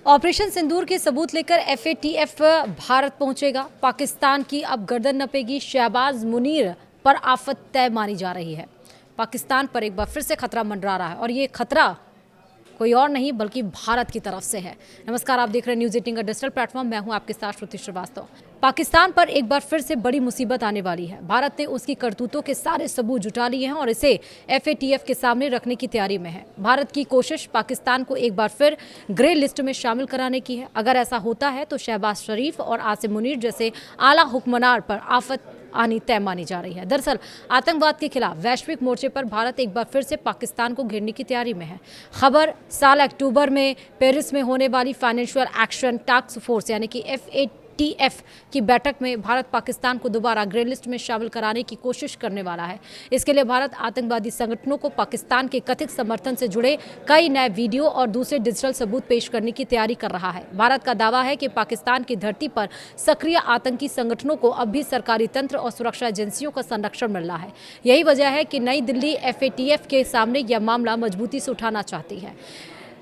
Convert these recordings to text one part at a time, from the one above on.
Operation सिंदूर के सबूत लेकर एफएटीएफ भारत पहुंचेगा। पाकिस्तान की अब गर्दन नपेगी। शहबाज मुनीर पर आफत तय मानी जा रही है। पाकिस्तान पर एक बार फिर से खतरा मंडरा रहा है और ये खतरा कोई और नहीं बल्कि भारत की तरफ से है। नमस्कार, आप देख रहे हैं न्यूज़ 18 का डिजिटल प्लेटफॉर्म। मैं हूं आपके साथ श्रुति श्रीवास्तव। पाकिस्तान पर एक बार फिर से बड़ी मुसीबत आने वाली है। भारत ने उसकी करतूतों के सारे सबूत जुटा लिए हैं और इसे एफएटीएफ के सामने रखने की तैयारी में है। भारत की कोशिश पाकिस्तान को एक बार फिर ग्रे लिस्ट में शामिल कराने की है। अगर ऐसा होता है तो शहबाज शरीफ और आसिम मुनीर जैसे आला हुक्मरान पर आफत आनी तय मानी जा रही है। दरअसल आतंकवाद के खिलाफ वैश्विक मोर्चे पर भारत एक बार फिर से पाकिस्तान को घेरने की तैयारी में है। खबर साल अक्टूबर में पेरिस में होने वाली फाइनेंशियल एक्शन टास्क फोर्स यानी कि एफएटीएफ की बैठक में भारत पाकिस्तान को दोबारा ग्रे लिस्ट में शामिल कराने की कोशिश करने वाला है। इसके लिए भारत आतंकवादी संगठनों को पाकिस्तान के कथित समर्थन से जुड़े कई नए वीडियो और दूसरे डिजिटल सबूत पेश करने की तैयारी कर रहा है। भारत का दावा है कि पाकिस्तान की धरती पर सक्रिय आतंकी संगठनों को अब भी सरकारी तंत्र और सुरक्षा एजेंसियों का संरक्षण मिल रहा है। यही वजह है कि नई दिल्ली एफएटीएफ के सामने यह मामला मजबूती से उठाना चाहती है।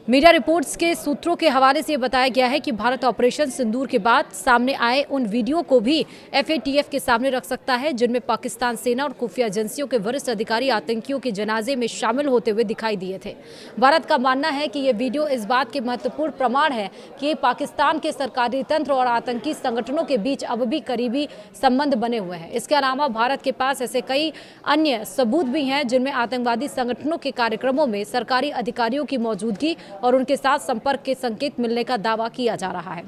मीडिया रिपोर्ट्स के सूत्रों के हवाले से बताया गया है कि भारत ऑपरेशन सिंदूर के बाद सामने आए उन वीडियो को भी एफएटीएफ के सामने रख सकता है जिनमें पाकिस्तान सेना और खुफिया एजेंसियों के वरिष्ठ अधिकारी आतंकियों के जनाजे में शामिल होते हुए दिखाई दिए थे। भारत का मानना है कि ये वीडियो इस बात के महत्वपूर्ण प्रमाण है कि पाकिस्तान के सरकारी तंत्र और आतंकी संगठनों के बीच अब भी करीबी संबंध बने हुए हैं। इसके अलावा भारत के पास ऐसे कई अन्य सबूत भी हैं जिनमें आतंकवादी संगठनों के कार्यक्रमों में सरकारी अधिकारियों की मौजूदगी और उनके साथ संपर्क के संकेत मिलने का दावा किया जा रहा है।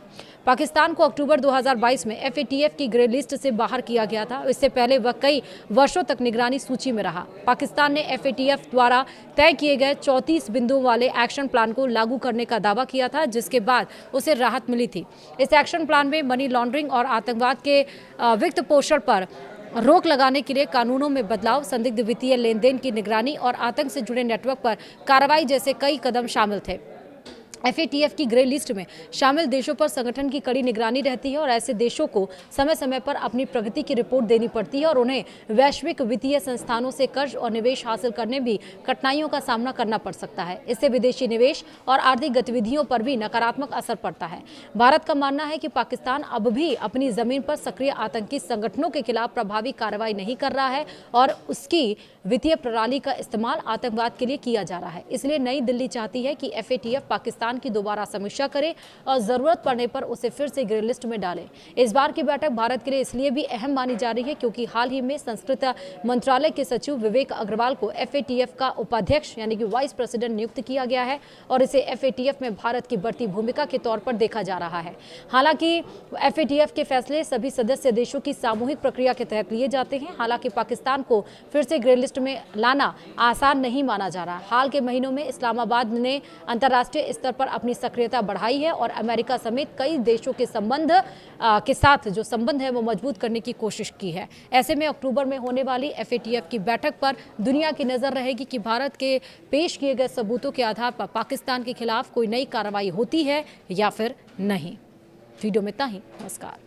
पाकिस्तान को अक्टूबर 2022 में एफएटीएफ की ग्रे लिस्ट से बाहर किया गया था। इससे पहले वह कई वर्षों तक निगरानी सूची में रहा। पाकिस्तान ने एफएटीएफ द्वारा तय किए गए 34 बिंदुओं वाले एक्शन प्लान को लागू करने का दावा किया था, जिसके बाद उसे राहत मिली थी। इस एक्शन प्लान में मनी लॉन्ड्रिंग और आतंकवाद के वित्त पोषण पर रोक लगाने के लिए कानूनों में बदलाव, संदिग्ध वित्तीय लेन देन की निगरानी और आतंक से जुड़े नेटवर्क पर कार्रवाई जैसे कई कदम शामिल थे। एफएटीएफ की ग्रे लिस्ट में शामिल देशों पर संगठन की कड़ी निगरानी रहती है और ऐसे देशों को समय समय पर अपनी प्रगति की रिपोर्ट देनी पड़ती है और उन्हें वैश्विक वित्तीय संस्थानों से कर्ज और निवेश हासिल करने भी कठिनाइयों का सामना करना पड़ सकता है। इससे विदेशी निवेश और आर्थिक गतिविधियों पर भी नकारात्मक असर पड़ता है। भारत का मानना है कि पाकिस्तान अब भी अपनी जमीन पर सक्रिय आतंकी संगठनों के खिलाफ प्रभावी कार्रवाई नहीं कर रहा है और उसकी वित्तीय प्रणाली का इस्तेमाल आतंकवाद के लिए किया जा रहा है। इसलिए नई दिल्ली चाहती है कि एफएटीएफ पाकिस्तान की दोबारा समीक्षा करे और जरूरत पड़ने पर उसे फिर से ग्रे लिस्ट में डाले। इस बार की बैठक भारत के लिए इसलिए भी अहम मानी जा रही है क्योंकि हाल ही में संस्कृति मंत्रालय के सचिव विवेक अग्रवाल को एफएटीएफ का उपाध्यक्ष यानी कि वाइस प्रेसिडेंट नियुक्त किया गया है और इसे एफएटीएफ में भारत की बढ़ती भूमिका के तौर पर देखा जा रहा है। हालांकि एफएटीएफ के फैसले सभी सदस्य देशों की सामूहिक प्रक्रिया के तहत लिए जाते हैं। हालांकि पाकिस्तान को फिर से ग्रे लिस्ट में लाना आसान नहीं माना जा रहा। हाल के महीनों में इस्लामाबाद ने अंतर्राष्ट्रीय स्तर पर अपनी सक्रियता बढ़ाई है और अमेरिका समेत कई देशों के संबंध के साथ जो संबंध है वो मजबूत करने की कोशिश की है। ऐसे में अक्टूबर में होने वाली एफएटीएफ की बैठक पर दुनिया की नजर रहेगी कि भारत के पेश किए गए सबूतों के आधार पर पाकिस्तान के खिलाफ कोई नई कार्रवाई होती है या फिर नहीं। वीडियो में इतना ही। नमस्कार।